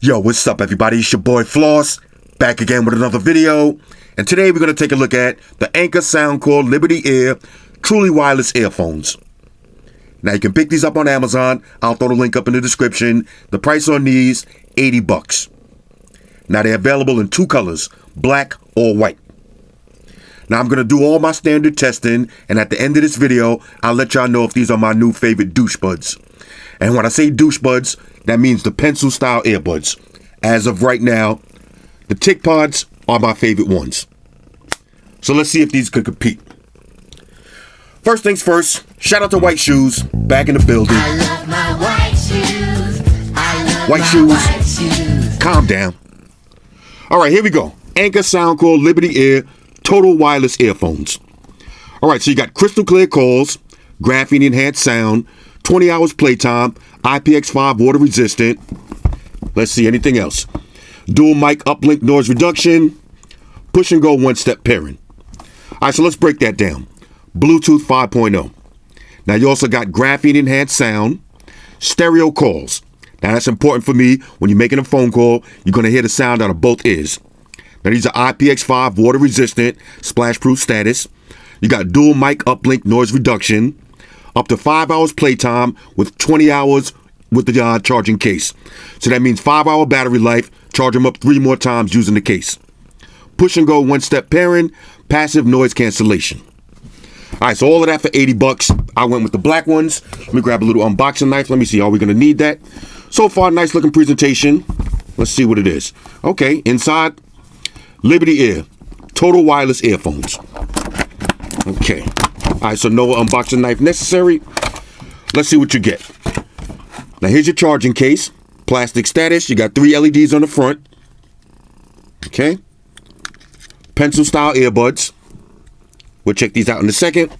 Yo, what's up everybody? It's your boy Floss, back again with another video. And today we're going to take a look at the Anker Soundcore Liberty Ear truly wireless earphones. Now you can pick these up on Amazon. I'll throw the link up in the description. The price on these, $80. Now they're available in two colors, black or white. Now I'm going to do all my standard testing, and at the end of this video, I'll let y'all know if these are my new favorite douche buds. And when I say douche buds, that means the pencil style earbuds. As of right now, the Tick Pods are my favorite ones. So let's see if these could compete. First things first, shout out to White Shoes, back in the building. I love my white shoes. I love White my shoes. white shoes. Calm down. All right, here we go. Anker Soundcore Liberty Ear Total Wireless Earphones. All right, so you got crystal clear calls, graphene enhanced sound, 20 hours playtime, IPX5 water resistant. Let's see, anything else? Dual mic uplink noise reduction, push and go one-step pairing. All right, so let's break that down. Bluetooth 5.0. Now you also got graphene enhanced sound, stereo calls. Now that's important for me. When you're making a phone call, you're going to hear the sound out of both ears. Now these are IPX5 water resistant, splash proof status. You got dual mic uplink noise reduction, up to 5 hours playtime with 20 hours with the charging case. So that means 5-hour battery life, charge them up 3 more times using the case. Push and go one-step pairing, passive noise cancellation. All right, so all of that for $80. I went with the black ones. Let me grab a little unboxing knife. Let me see, are we gonna need that? So far, nice looking presentation. Let's see what it is. Okay, inside, Liberty Ear, total wireless earphones. Okay. All right, so no unboxing knife necessary. Let's see what you get. Now here's your charging case. Plastic status. You got 3 LEDs on the front. Okay. Pencil style earbuds. We'll check these out in a second.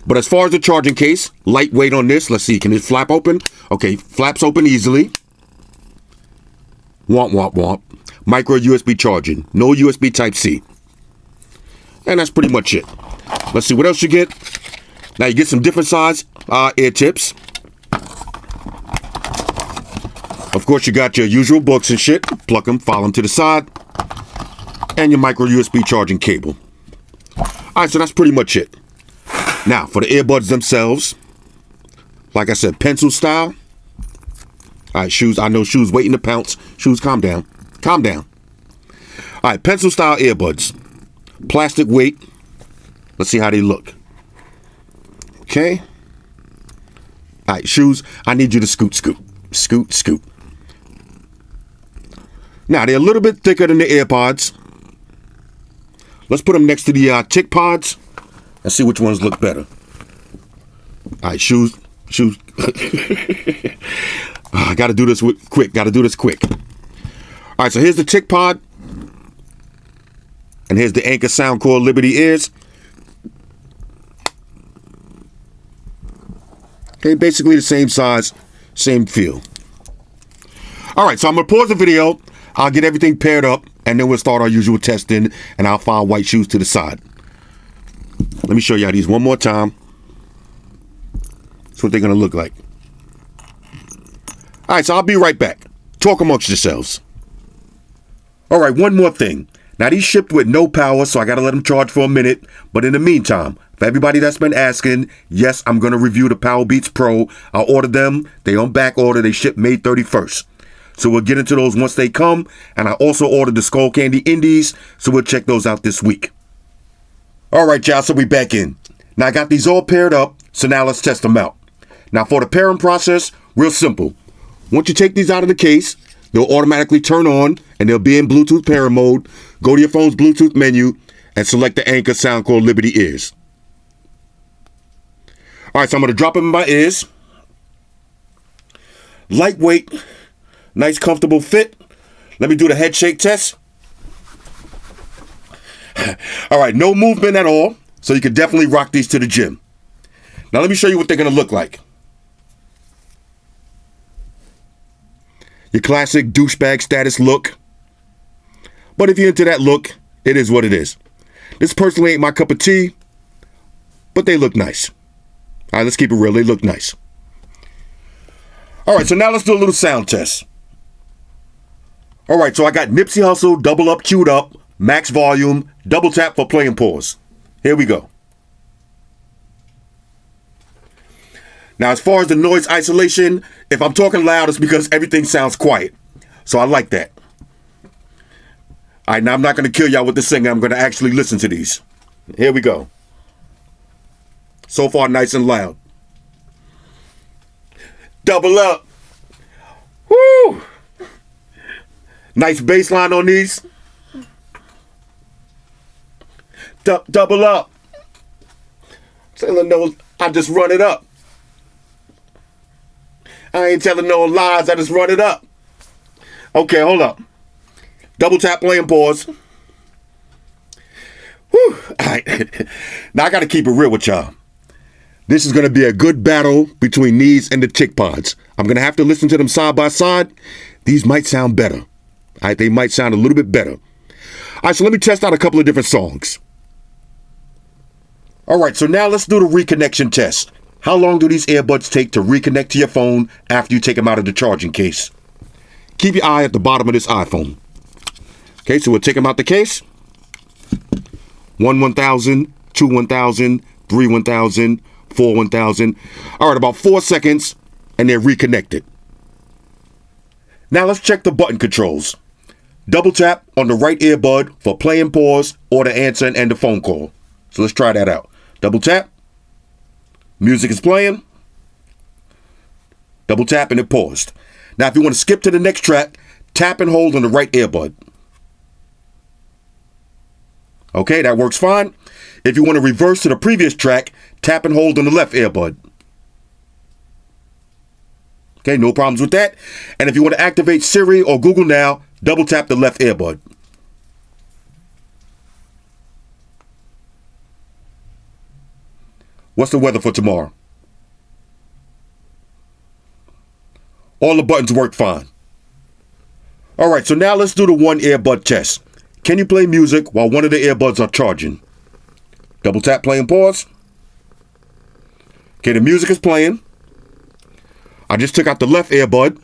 But as far as the charging case, lightweight on this. Let's see, can it flap open? Okay, flaps open easily. Womp, womp, womp. Micro USB charging. No USB Type-C. And that's pretty much it. Let's see what else you get. Now you get some different size ear tips. Of course, you got your usual books and shit. Plug them, file them to the side. And your micro USB charging cable. All right, so that's pretty much it. Now, for the earbuds themselves, like I said, pencil style. All right, shoes, I know shoes waiting to pounce. Shoes, calm down. Calm down. All right, pencil style earbuds. Plastic weight. Let's see how they look. Okay. All right, shoes, I need you to scoot, scoot. Scoot, scoot. Now, they're a little bit thicker than the AirPods. Let's put them next to the Tick Pods and see which ones look better. All right, shoes. I got to do this quick. All right, so here's the Tick Pod. And here's the Anker Soundcore Liberty Ears. Okay, basically the same size, same feel. All right, so I'm going to pause the video. I'll get everything paired up, and then we'll start our usual testing, and I'll file White Shoes to the side. Let me show y'all these one more time. That's what they're going to look like. All right, so I'll be right back. Talk amongst yourselves. All right, one more thing. Now, these shipped with no power, so I got to let them charge for a minute. But in the meantime, for everybody that's been asking, yes, I'm going to review the Powerbeats Pro. I ordered them. They on back order. They ship May 31st. So we'll get into those once they come. And I also ordered the Skull Candy Indies, so we'll check those out this week. All right, y'all, so we back in. Now, I got these all paired up, so now let's test them out. Now, for the pairing process, real simple. Once you take these out of the case, they'll automatically turn on, and they'll be in Bluetooth pairing mode. Go to your phone's Bluetooth menu and select the Anker Soundcore Liberty Ears. All right, so I'm going to drop them in my ears. Lightweight, nice comfortable fit. Let me do the head shake test. All right, no movement at all, so you can definitely rock these to the gym. Now let me show you what they're going to look like. Your classic douchebag status look. But if you're into that look, it is what it is. This personally ain't my cup of tea, but they look nice. All right, let's keep it real. They look nice. All right, so now let's do a little sound test. All right, so I got Nipsey Hussle, double up, queued up, max volume, double tap for play and pause. Here we go. Now, as far as the noise isolation, if I'm talking loud, it's because everything sounds quiet. So I like that. All right, now I'm not going to kill y'all with the singing. I'm going to actually listen to these. Here we go. So far, nice and loud. Double up. Woo! Nice bass line on these. Double up. Telling no, I just run it up. I ain't telling no lies, I just run it up. Okay, hold up. Double tap, play and pause. Whew. All right. Now I got to keep it real with y'all. This is going to be a good battle between these and the Tick Pods. I'm going to have to listen to them side by side. These might sound better. All right, they might sound a little bit better. All right, so let me test out a couple of different songs. All right, so now let's do the reconnection test. How long do these earbuds take to reconnect to your phone after you take them out of the charging case? Keep your eye at the bottom of this iPhone. Okay, so we'll take them out the case. 1,000, 2 1,000, 3 1,000, 4 1,000. All right, about 4 seconds, and they're reconnected. Now let's check the button controls. Double tap on the right earbud for play and pause or to answer and end the phone call. So let's try that out. Double tap. Music is playing. Double tap and it paused. Now if you want to skip to the next track, tap and hold on the right earbud. Okay, that works fine. If you want to reverse to the previous track, tap and hold on the left earbud. Okay, no problems with that. And if you want to activate Siri or Google Now, double tap the left earbud. What's the weather for tomorrow? All the buttons work fine. All right, so now let's do the one earbud test. Can you play music while one of the earbuds are charging? Double tap, play and pause. Okay, the music is playing. I just took out the left earbud.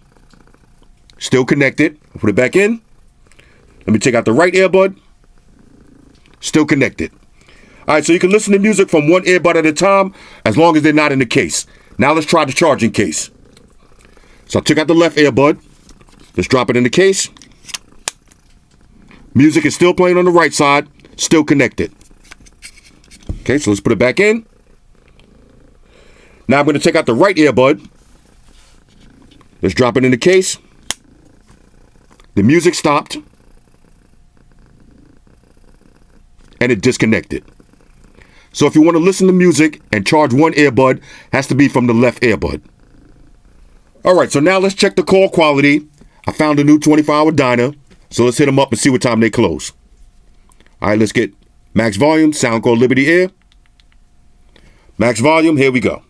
Still connected. I'll put it back in. Let me take out the right earbud. Still connected. All right, so you can listen to music from one earbud at a time as long as they're not in the case. Now let's try the charging case. So I took out the left earbud. Let's drop it in the case. Music is still playing on the right side, still connected. Okay, so let's put it back in. Now I'm going to take out the right earbud. Let's drop it in the case. The music stopped. And it disconnected. So if you want to listen to music and charge one earbud, has to be from the left earbud. All right, so now let's check the call quality. I found a new 24-hour diner, so let's hit them up and see what time they close. All right, let's get max volume, Soundcore Liberty Ear. Max volume, here we go.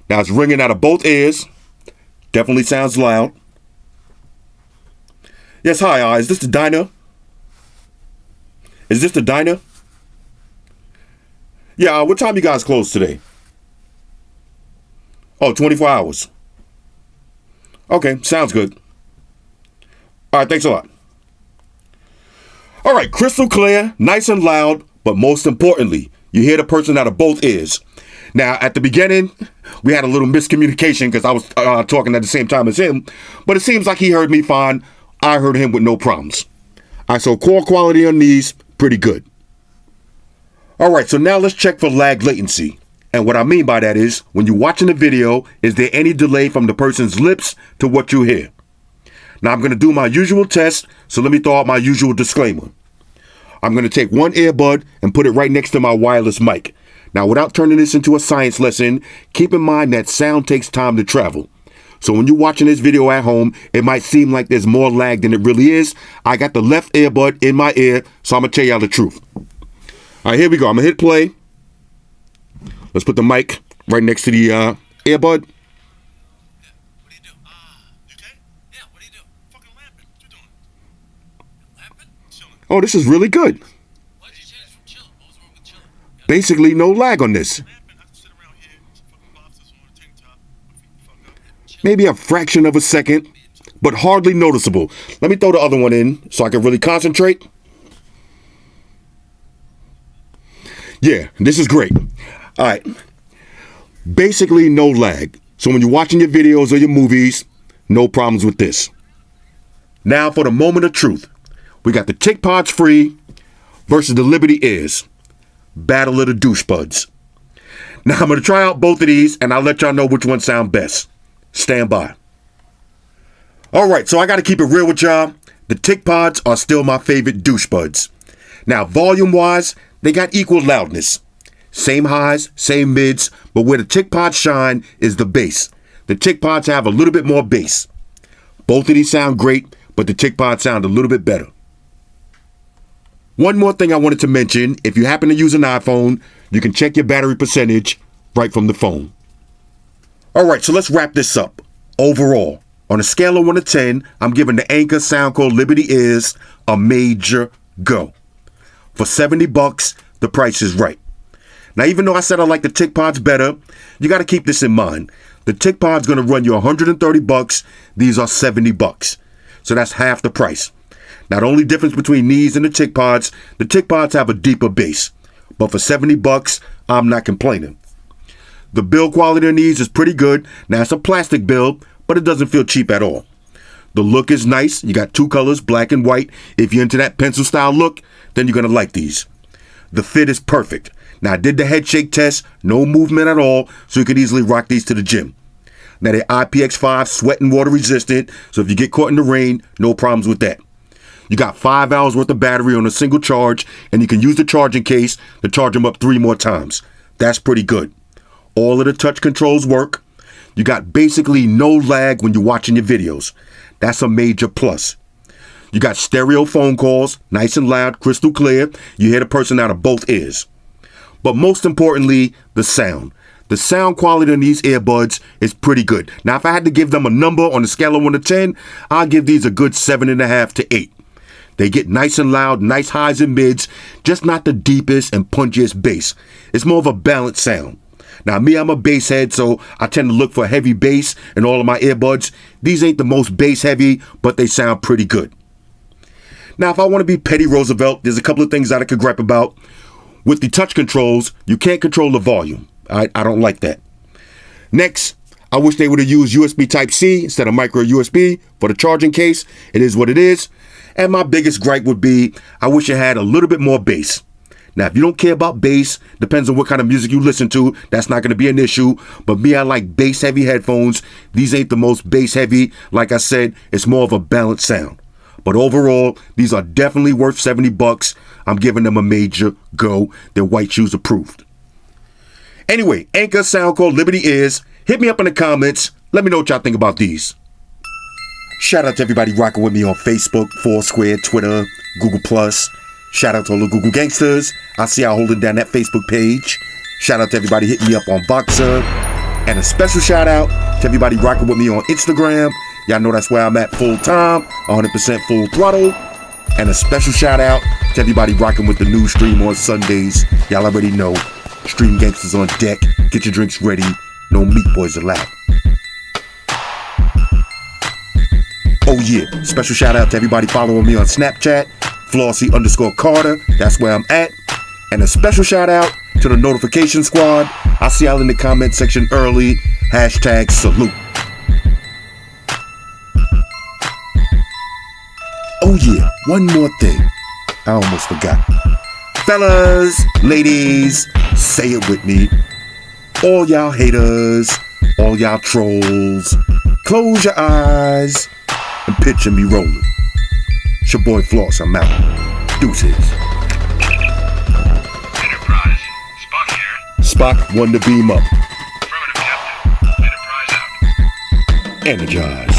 Now it's ringing out of both ears. Definitely sounds loud. Yes, hi, is this the diner? Is this the diner? Yeah, what time you guys close today? Oh, 24 hours. Okay, sounds good. All right, thanks a lot. All right, crystal clear, nice and loud, but most importantly, you hear the person out of both ears. Now, at the beginning, we had a little miscommunication because I was talking at the same time as him, but it seems like he heard me fine. I heard him with no problems. All right, so call quality on these, pretty good. All right, so now let's check for lag latency. And what I mean by that is, when you're watching the video, is there any delay from the person's lips to what you hear? Now I'm going to do my usual test, so let me throw out my usual disclaimer. I'm going to take one earbud and put it right next to my wireless mic. Now, without turning this into a science lesson, keep in mind that sound takes time to travel. So when you're watching this video at home, it might seem like there's more lag than it really is. I got the left earbud in my ear, so I'm going to tell y'all the truth. All right, here we go. I'm going to hit play. Let's put the mic right next to the earbud. Yeah, what do you do? You okay? Yeah, what do you do? Fucking lamping. What you doing? Lamping? Chilling. Oh, this is really good. Why did you change from chilling? What was wrong with chilling? Basically, no lag on this. Lamping? I can sit around here with some fucking boxes on a tank top. My feet fucked up. Chill. Maybe a fraction of a second. but hardly noticeable. Let me throw the other one in so I can really concentrate. Yeah, this is great. All right. Basically no lag. So when you're watching your videos or your movies, no problems with this. Now for the moment of truth. We got the TikPods free versus the Liberty Ears. Battle of the douche buds. Now I'm going to try out both of these and I'll let y'all know which one sound best. Stand by. All right, so I got to keep it real with y'all. The TikPods are still my favorite douche buds. Now volume wise, they got equal loudness. Same highs, same mids, but where the TikPods shine is the bass. The TikPods have a little bit more bass. Both of these sound great, but the TikPods sound a little bit better. One more thing I wanted to mention, if you happen to use an iPhone, you can check your battery percentage right from the phone. All right, so let's wrap this up. Overall, on a scale of 1 to 10, I'm giving the Anker Soundcore Liberty Ears a major go. For $70, the price is right. Now, even though I said I like the TikPods better, you got to keep this in mind. The TikPod's going to run you $130. These are $70. So that's half the price. Now, the only difference between these and the TikPods have a deeper bass. But for $70, I'm not complaining. The build quality on these is pretty good. Now, it's a plastic build, but it doesn't feel cheap at all. The look is nice. You got two colors, black and white. If you're into that pencil style look, then you're going to like these. The fit is perfect. Now, I did the head shake test, no movement at all, so you could easily rock these to the gym. Now, they're IPX5 sweat and water resistant, so if you get caught in the rain, no problems with that. You got 5 hours worth of battery on a single charge, and you can use the charging case to charge them up 3 more times. That's pretty good. All of the touch controls work. You got basically no lag when you're watching your videos. That's a major plus. You got stereo phone calls, nice and loud, crystal clear. You hear the person out of both ears. But most importantly, the sound. The sound quality on these earbuds is pretty good. Now, if I had to give them a number on a scale of 1 to 10, I'll give these a good 7.5 to 8. They get nice and loud, nice highs and mids, just not the deepest and punchiest bass. It's more of a balanced sound. Now, me, I'm a bass head, so I tend to look for heavy bass in all of my earbuds. These ain't the most bass heavy, but they sound pretty good. Now, if I want to be petty Roosevelt, there's a couple of things that I could gripe about. With the touch controls, you can't control the volume. I don't like that. Next, I wish they would have used USB Type-C instead of micro USB for the charging case. It is what it is. And my biggest gripe would be, I wish it had a little bit more bass. Now, if you don't care about bass, depends on what kind of music you listen to, that's not going to be an issue. But me, I like bass-heavy headphones. These ain't the most bass-heavy. Like I said, it's more of a balanced sound. But overall, these are definitely worth $70. I'm giving them a major go. They're White Shoes approved. Anyway, Anker Soundcore Liberty Ears. Hit me up in the comments. Let me know what y'all think about these. Shout out to everybody rocking with me on Facebook, Foursquare, Twitter, Google+. Shout out to all the Google gangsters. I see y'all holding down that Facebook page. Shout out to everybody hitting me up on Voxer. And a special shout out to everybody rocking with me on Instagram. Y'all know that's where I'm at full time, 100% full throttle. And a special shout out to everybody rocking with the new stream on Sundays. Y'all already know. Stream gangsters on deck. Get your drinks ready. No meat boys allowed. Oh yeah, special shout out to everybody following me on Snapchat. Flossy_Carter. That's where I'm at. And a special shout out to the notification squad. I see y'all in the comment section early. #salute. Oh yeah, one more thing. I almost forgot. Fellas, ladies, say it with me. All y'all haters, all y'all trolls, close your eyes and picture me rolling. It's your boy Floss, I'm out. Deuces. Enterprise. Spock here. Spock won the beam up. Affirmative, Captain. Enterprise out. Energize.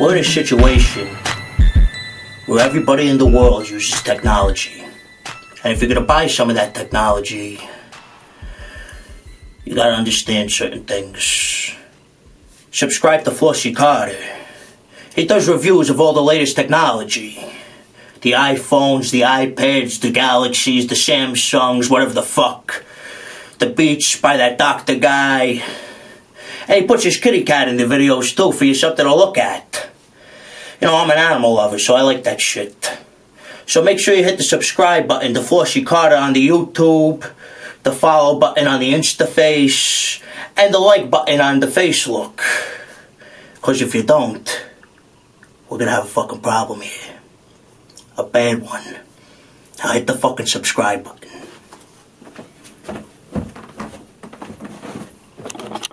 We're in a situation where everybody in the world uses technology. And if you're going to buy some of that technology, You gotta understand certain things. Subscribe to Flossy Carter. He does reviews of all the latest technology. The iPhones, the iPads, the Galaxies, the Samsungs, whatever the fuck. The Beats by that doctor guy. And he puts his kitty cat in the videos too for you something to look at. You know, I'm an animal lover, so I like that shit. So make sure you hit the subscribe button to Flossy Carter on the YouTube, the follow button on the Instaface, and the like button on the Facelook. Because if you don't, we're gonna have a fucking problem here. A bad one. Now hit the fucking subscribe button.